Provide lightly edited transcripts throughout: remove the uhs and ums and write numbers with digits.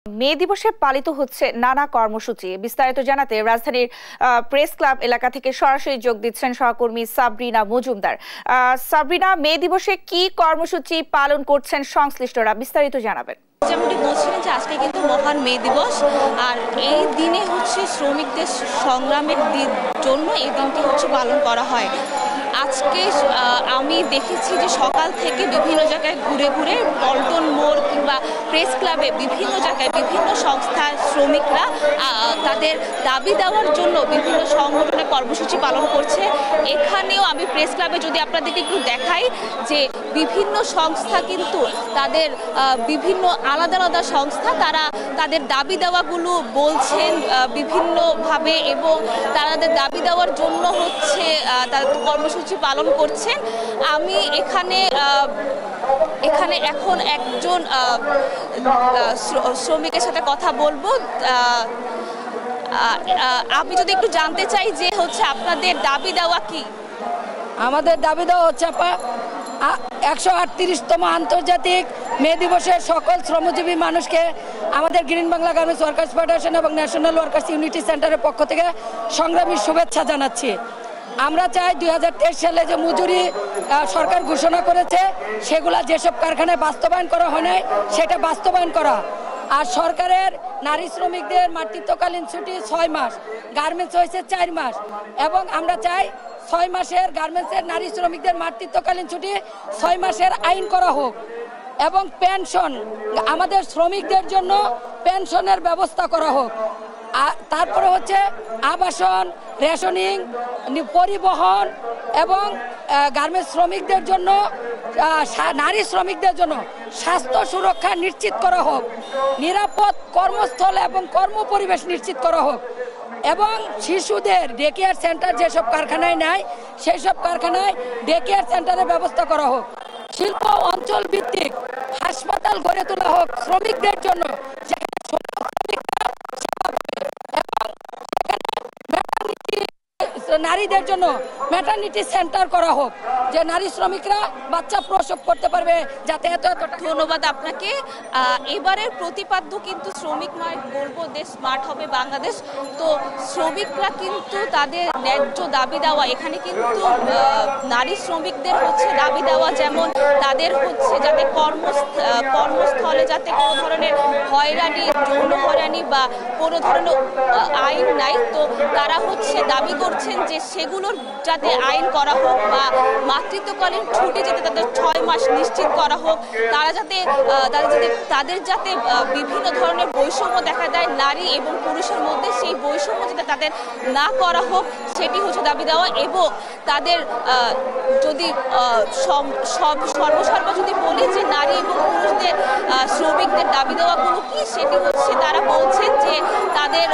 মে দিবসে পালিত হচ্ছে নানা কর্মসূচি। বিস্তারিত জানাতে রাজধানীর প্রেস ক্লাব এলাকা থেকে সরাসরি যোগ দিচ্ছেন সহকর্মী সাবরিনা মজুমদার। সাবরিনা, মে দিবসে কি কর্মসূচি পালন করছেন সংশ্লিষ্টরা, বিস্তারিত জানাবেন। যেমনটি বলছিলেন যে আজকে কিন্তু মহান মে দিবস, আর এই দিনে হচ্ছে শ্রমিকদের সংগ্রামের জন্য এই দিনটি হচ্ছে পালন করা হয়। আজকে আমি দেখেছি যে সকাল থেকে বিভিন্ন জায়গায় ঘুরে ঘুরে পল্টন মোড় কিংবা প্রেস ক্লাবে বিভিন্ন জায়গায় বিভিন্ন সংস্থার শ্রমিকরা তাদের দাবি দেওয়ার জন্য বিভিন্ন সংগঠনের কর্মসূচি পালন করছে। এখানেও আমি প্রেস ক্লাবে যদি আপনাদেরকে একটু দেখাই যে বিভিন্ন সংস্থা কিন্তু তাদের বিভিন্ন আলাদা আলাদা সংস্থা তারা তাদের দাবি দেওয়াগুলো বলছেন বিভিন্নভাবে, এবং তাদের দাবি দেওয়ার জন্য হচ্ছে তারা কর্মসূচি পালন করছেন। আমি এখানে এখন একজন শ্রমিকের সাথে কথা বলবো। আমি যদি একটু জানতে চাই যে হচ্ছে আপনাদের দাবি দেওয়া কি? আমাদের দাবি দেওয়া হচ্ছে 138তম আন্তর্জাতিক মে দিবসে সকল শ্রমজীবী মানুষকে আমাদের green Bangla garments workers federation এবং ন্যাশনাল ওয়ার্কার্স ইউনিটি সেন্টারের পক্ষ থেকে সংগ্রামী শুভেচ্ছা জানাচ্ছি। আমরা চাই 2023 সালে যে মজুরি সরকার ঘোষণা করেছে সেগুলা যেসব কারখানায় বাস্তবায়ন করা হয় নাই সেটা বাস্তবায়ন করা, আর সরকারের নারী শ্রমিকদের মাতৃত্বকালীন ছুটি 6 মাস, গার্মেন্টস হয়েছে 4 মাস, এবং আমরা চাই 6 মাসের গার্মেন্টসের নারী শ্রমিকদের মাতৃত্বকালীন ছুটি 6 মাসের আইন করা হোক, এবং পেনশন আমাদের শ্রমিকদের জন্য পেনশনের ব্যবস্থা করা হোক। তারপরে হচ্ছে আবাসন, রেশনিং, পরিবহন এবং গার্মেন্টস শ্রমিকদের জন্য নারী শ্রমিকদের জন্য স্বাস্থ্য সুরক্ষা নিশ্চিত করা হোক, নিরাপদ কর্মস্থল এবং কর্মপরিবেশ নিশ্চিত করা হোক, এবং শিশুদের ডে কেয়ার সেন্টার যেসব কারখানায় নেয় সেই সব কারখানায় ডে কেয়ার সেন্টারের ব্যবস্থা করা হোক। শিল্প অঞ্চল ভিত্তিক হাসপাতাল গড়ে তোলা হোক শ্রমিকদের জন্য, নারীদের জন্য ম্যাটারনিটি সেন্টার করা হোক, যে নারী শ্রমিকরা বাচ্চা প্রসব করতে পারবে যাতে এত ধন্যবাদ আপনাকে। এবারের প্রতিপাদ্য কিন্তু শ্রমিক নয়, বলবো দেশ স্মার্ট হবে বাংলাদেশ। তো শ্রমিকরা কিন্তু তাদের ন্যায্য দাবি দেওয়া, এখানে কিন্তু নারী শ্রমিকদের হচ্ছে দাবি দেওয়া, যেমন তাদের হচ্ছে যাতে কর্মস্থলে যাতে কোনো ধরনের হয়রানি, যৌন হয়রানি বা কোনো ধরনের আইন নাই, তো তারা হচ্ছে দাবি করছেন যে সেগুলোর যাতে আইন করা হোক, বা মাতৃত্বকালীন ছুটি যাতে তাদের 6 মাস নিশ্চিত করা হোক, তাদের যাতে বিভিন্ন ধরনের বৈষম্য দেখা দেয় নারী এবং পুরুষের মধ্যে, সেই বৈষম্য যাতে তাদের না করা হোক সেটি হচ্ছে দাবি দেওয়া। এবং তাদের যদি সর্বসর্বা যদি বলি যে নারী এবং পুরুষদের শ্রমিকদের দাবি দেওয়াগুলো কি, সেটি হচ্ছে তারা বলছেন যে তাদের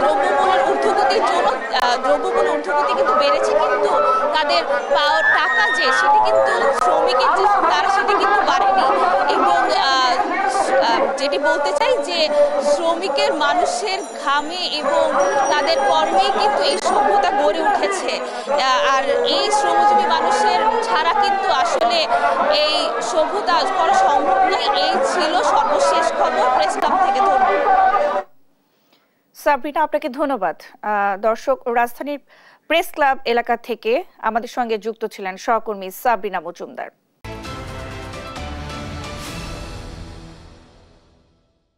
দ্রব্যমূল্যের ঊর্ধ্বগতির জন্য দ্রব্যমূল্য ঊর্ধ্বগতি কিন্তু বেড়েছে, কিন্তু তাদের টাকা যে সেটি কিন্তু শ্রমিকের যে তারা সেটি কিন্তু বাড়েনি। এবং যেটি বলতে চাই যে শ্রমিকের মানুষের ঘামে এবং তাদের কর্মেই কিন্তু এই সভ্যতা গড়ে উঠেছে, আর এই শ্রমজীবী মানুষের ছাড়া কিন্তু আসলে এই সভ্যতা করা সম্ভব নয়। এই ছিল সর্বশেষ খবর প্রেস ক্লাব থেকে। সাবরিনা, আপনাকে ধন্যবাদ। দর্শক, রাজধানীর প্রেস ক্লাব এলাকা থেকে আমাদের সঙ্গে যুক্ত ছিলেন সহকর্মী সাবরিনা মজুমদার।